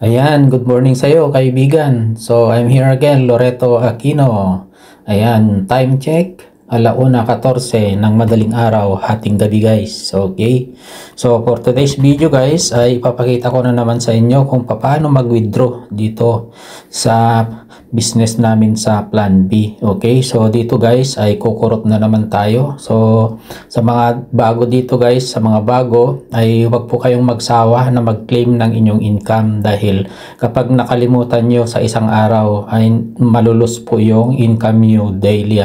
Ayan, good morning sa iyo, kaibigan. So, I'm here again, Loreto Aquino. Ayan, time check, 1:14 ng madaling araw, hating gabi guys. Okay? So, for today's video guys, ay ipapakita ko na naman sa inyo kung paano mag-withdraw dito sa business namin sa Plan B. Okay? So, dito guys ay kukurot na naman tayo. So, sa mga bago dito guys, sa mga bago ay huwag po kayong magsawa na mag-claim ng inyong income dahil kapag nakalimutan nyo sa isang araw ay malulus po yung income nyo daily.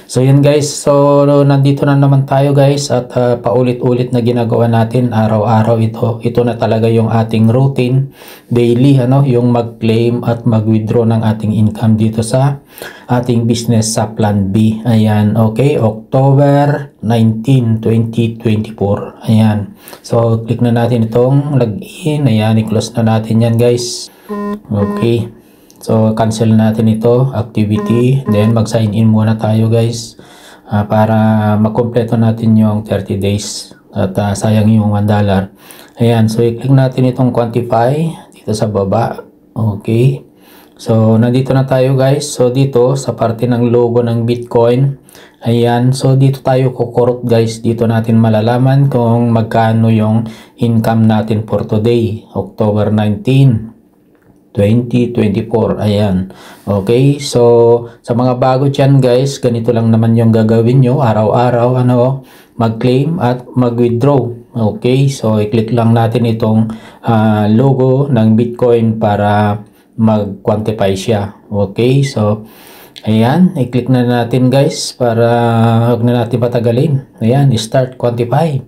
So yun guys, so nandito na naman tayo guys at paulit-ulit na ginagawa natin araw-araw ito. Ito na talaga yung ating routine daily, yung mag-claim at mag-withdraw ng ating income dito sa ating business sa Plan B. Ayan, okay, October 19, 2024. Ayan. So, click na natin itong login. Ayan, i-close na natin yan guys. Okay. So, cancel natin ito, activity. Then, mag-sign in muna tayo guys. Para makompleto natin yung 30 days. At sayang yung $1. Ayan, so i-click natin itong quantify dito sa baba. Okay. So, nandito na tayo guys. So, dito sa parte ng logo ng Bitcoin. Ayan. So, dito tayo kukurot guys. Dito natin malalaman kung magkano yung income natin for today. October 19, 2024. Ayan. Okay. So, sa mga bago dyan guys, ganito lang naman yung gagawin nyo. Araw-araw, mag-claim at mag-withdraw. Okay. So, i-click lang natin itong logo ng Bitcoin para mag-quantify siya. Okay, so ayan, i-click na natin guys para huwag na natin patagalin. Ayan, start quantify.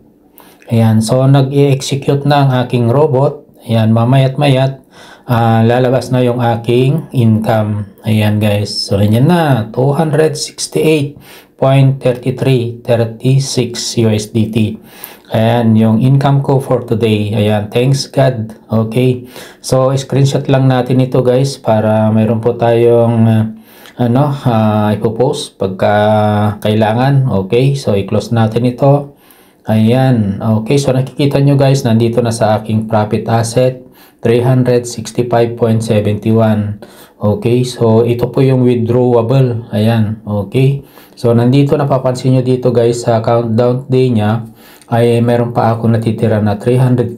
Ayan, so nag-i-execute na ang aking robot. Ayan, mamayat-mayat lalabas na yung aking income. Ayan guys, so ayan na, 268.3336 USDT. Ayan, yung income ko for today. Ayan, thanks God. Okay. So, screenshot lang natin ito guys para mayroon po tayong ipopost pagka kailangan. Okay. So, i-close natin ito. Ayan. Okay. So, nakikita nyo guys, nandito na sa aking profit asset, 365.71. Okay. So, ito po yung withdrawable. Ayan. Okay. So, nandito napapansin nyo dito guys sa countdown day niya, ay meron pa ako natitira na 314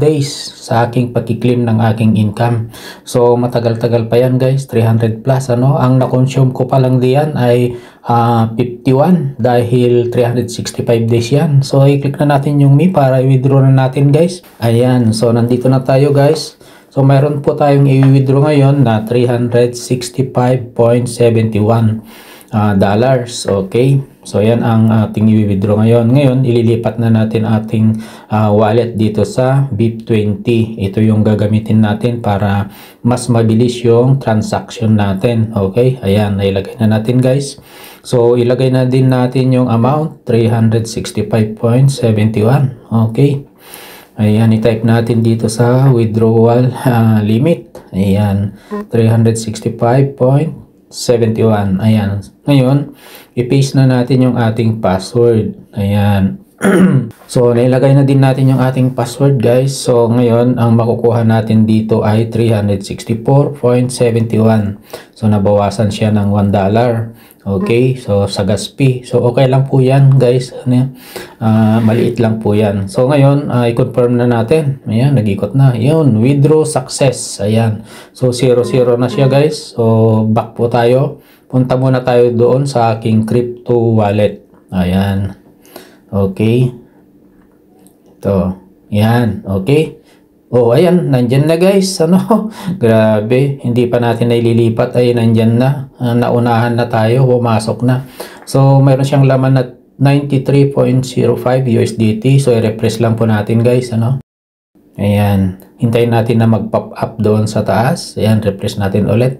days sa aking pag-claim ng aking income. So matagal-tagal pa yan guys, 300 plus. Ang na-consume ko pa lang diyan ay 51 dahil 365 days yan. So i-click na natin yung me para i-withdraw na natin guys. Ayan, so nandito na tayo guys. So mayroon po tayong i-withdraw ngayon na 365.71 dollars. Okay. So yan ang ating i-withdraw ngayon. Ngayon, ililipat na natin ating wallet dito sa BIP20. Ito yung gagamitin natin para mas mabilis yung transaction natin. Okay? Ayan, nailagay na natin guys. So, ilagay na din natin yung amount, 365.71. Okay? Ayan, i-type natin dito sa withdrawal limit. Ayan, 365.71. Ayan. Ngayon, i-paste na natin yung ating password. Ayan. So, nailagay na din natin yung ating password guys. So, ngayon, ang makukuha natin dito ay 364.71. So, nabawasan siya ng $1. Okay. So, sa Gaspi. So, okay lang po yan guys. Maliit lang po yan. So, ngayon, i-confirm na natin. Ayan, nag-ikot na. Yun, withdraw success. Ayan. So, 0-0 na siya guys. So, back po tayo. Punta muna tayo doon sa aking crypto wallet. Ayan. Okay. Ito. Ayan. Okay. Oh, ayan. Nandyan na guys. Grabe. Hindi pa natin naililipat. Ay, nandyan na. Naunahan na tayo. Pumasok na. So, mayroon siyang laman na 93.05 USDT. So, i-refresh lang po natin guys. Ayan. Hintayin natin na mag-pop up doon sa taas. Ayan. Refresh natin ulit.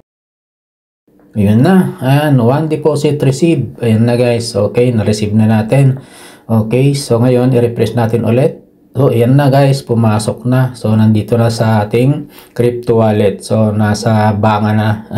Ayun na. Ayan. One deposit receive. Ayan na guys. Okay. Na-receive na natin. Okay. So, ngayon, i-refresh natin ulit. So, ayan na guys. Pumasok na. So, nandito na sa ating crypto wallet. So, nasa banga na.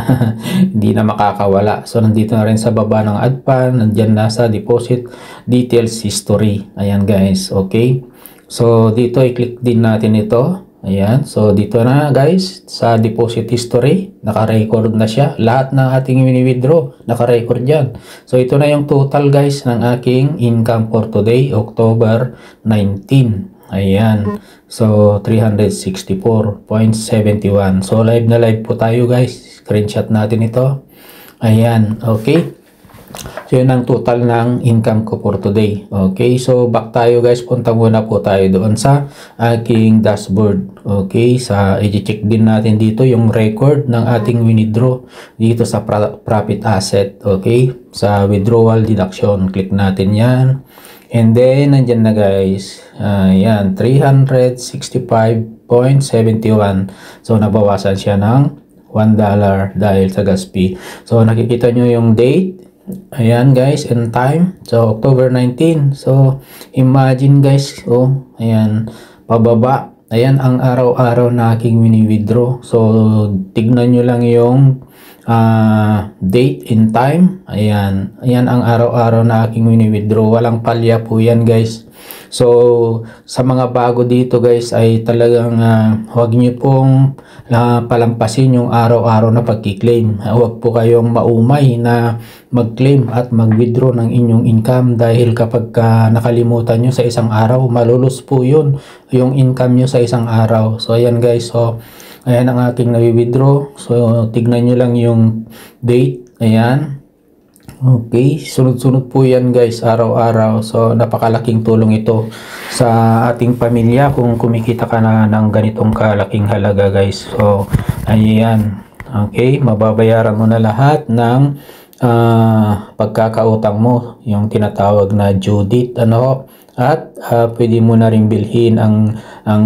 Hindi na makakawala. So, nandito na rin sa baba ng adpan. Nandyan na sa deposit details history. Ayan guys. Okay. So, dito i-click din natin ito. Ayan, so dito na guys, sa deposit history, naka-record na siya. Lahat ng ating wini-withdraw, naka-record yan. So ito na yung total guys ng aking income for today, October 19. Ayan, so 364.71. So live na live po tayo guys, screenshot natin ito. Ayan, okay. So yun ang total ng income ko for today. Okay, so back tayo guys, punta muna po tayo doon sa aking dashboard. Okay, i-check din natin dito yung record ng ating withdraw dito sa profit asset. Okay, sa withdrawal deduction, click natin yan. And then, nandyan na guys, yan, 365.71. So nabawasan siya ng $1 dahil sa gas fee. So nakikita nyo yung date. Ayan guys, and time. So October 19. So imagine guys, oh, ayan, pababa. Ayan ang araw-araw na aking wini-withdraw. So tignan nyo lang yung date and time. Ayan, ayan ang araw-araw na aking wini-withdraw. Walang palya po yan guys. So sa mga bago dito guys ay talagang huwag nyo pong palampasin yung araw-araw na pagki-claim. Huwag po kayong maumay na mag-claim at mag-withdraw ng inyong income dahil kapag nakalimutan nyo sa isang araw, malulus po yun yung income nyo sa isang araw. So ayan guys, so ayan ang aking na-withdraw. So tignan nyo lang yung date. Ayan. Okay, sunod-sunod po yan guys, araw-araw. So napakalaking tulong ito sa ating pamilya kung kumikita ka na ng ganitong kalaking halaga guys. So ayan, okay, mababayaran mo na lahat ng pagkakautang mo, yung tinatawag na due date, ano, at pwede mo na rin bilhin ang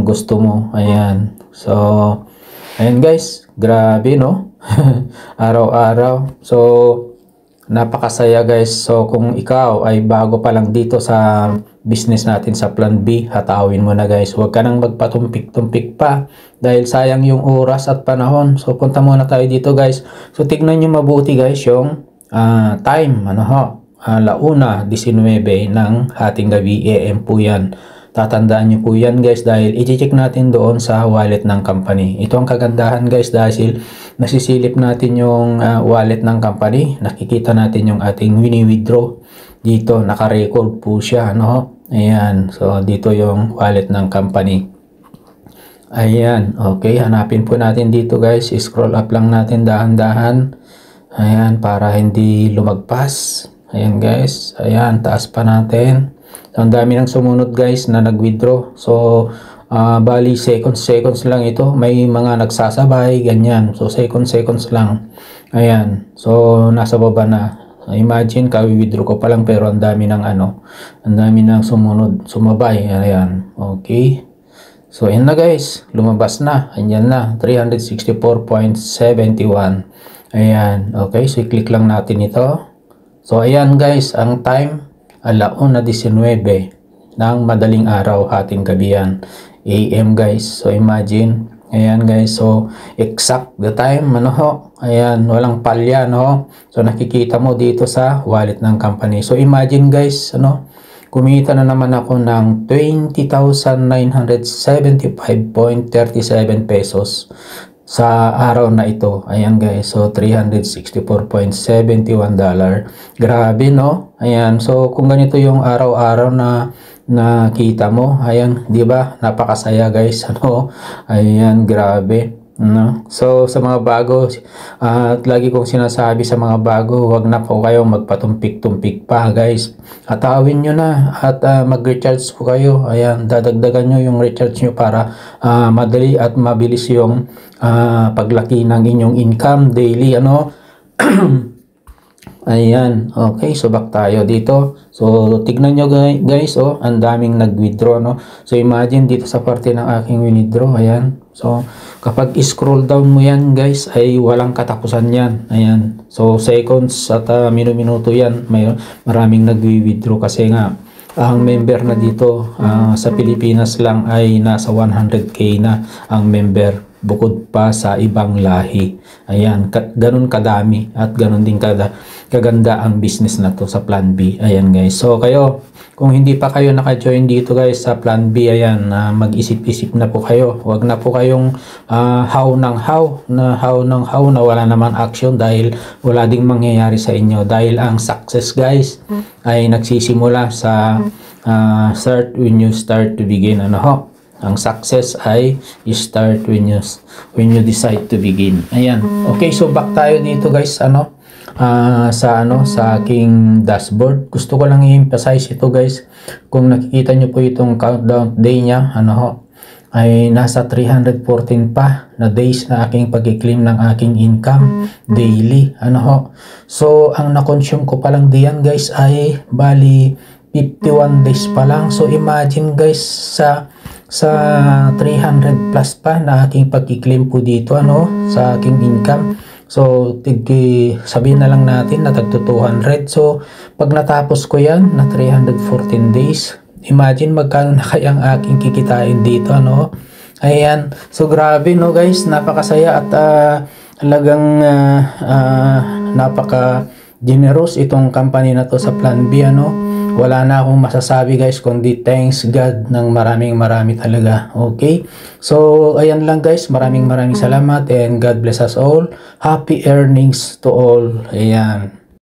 gusto mo. Ayan, so ayan guys, grabe no. Araw-araw. So napakasaya guys. So kung ikaw ay bago pa lang dito sa business natin sa Plan B, hatawin mo na guys. Huwag ka nang magpatumpik-tumpik pa dahil sayang yung oras at panahon. So punta muna tayo dito guys. So tignan nyo mabuti guys yung time, ano ho, 1:19 ng ating gabi, AM po yan. Tatandaan nyo po yan guys dahil i-check natin doon sa wallet ng company. Ito ang kagandahan guys dahil nasisilip natin yung wallet ng company. Nakikita natin yung ating wini-withdraw. Dito naka-record po siya, no? Ayan, so dito yung wallet ng company. Ayan, okay, hanapin po natin dito guys. Scroll up lang natin dahan-dahan. Ayan, para hindi lumagpas. Ayan guys, ayan, taas pa natin. So, ang dami ng sumunod guys na nag-withdraw. So bali seconds lang ito. May mga nagsasabay, ganyan. So seconds lang. Ayan, so nasa baba na. Imagine, ka-withdraw ko pa lang pero ang dami ng ang dami ng sumabay. Ayan, okay. So ayan na guys, lumabas na. Ayan na, 364.71. Ayan, okay, so i-click lang natin ito. So ayan guys, ang time 1:19 ng madaling araw, ating gabihan, AM guys. So imagine, ayan guys, so exact the time, ano ho, ayan, walang palya, no. So nakikita mo dito sa wallet ng company. So imagine guys, kumita na naman ako ng 20,975.37 pesos sa araw na ito. Ayan guys, so $364.71. Grabe no. Ayan, so kung ganito yung araw-araw na nakita mo, ayan, di ba? Napakasaya guys, Ayan, grabe. No? So sa mga bago, at lagi kong sinasabi sa mga bago, wag na po kayong magpatumpik-tumpik pa guys. Hatawin nyo na at mag-recharge po kayo. Ayan, dadagdagan nyo yung recharge nyo para madali at mabilis yung paglaki ng inyong income daily, Ayan, okay, so back tayo dito. So tignan nyo guys, ang daming nag-withdraw, no. So imagine dito sa parte ng aking withdraw, ayan. So kapag scroll down mo yan guys ay walang katapusan yan. Ayan, so seconds at minuto yan. Maraming nag-withdraw kasi nga ang member na dito sa Pilipinas lang ay nasa 100k na ang member. bukod pa sa ibang lahi. Ayan, ganun kadami at ganun din kaganda ang business na to sa Plan B. Ayan guys, so kayo, kung hindi pa kayo naka-join dito guys sa Plan B, ayan, mag-isip-isip na po kayo. Huwag na po kayong how na wala naman action dahil wala ding mangyayari sa inyo. Dahil ang success guys ay nagsisimula sa start when you start to begin. Ano ho? Ang success ay you start when you decide to begin. Ayan. Okay, so back tayo dito guys, sa aking dashboard. Gusto ko lang i-emphasize ito guys. Kung nakikita nyo po itong countdown day niya, ay nasa 314 pa na days na aking pag-claim ng aking income daily. So ang na-consume ko pa lang diyan guys ay bali 51 days pa lang. So imagine guys, sa 300 plus pa na aking pag-claim po dito sa aking income. So sabihin na lang natin na tagto 200. So pag natapos ko yan na 314 days, imagine magkano na kaya ang aking kikitain dito. Ayan, so grabe guys, napakasaya at talagang napaka generous itong company na to sa Plan B. Wala na akong masasabi guys kundi thanks God ng marami talaga. Okay, so ayan lang guys, maraming salamat and God bless us all. Happy earnings to all. Ayan.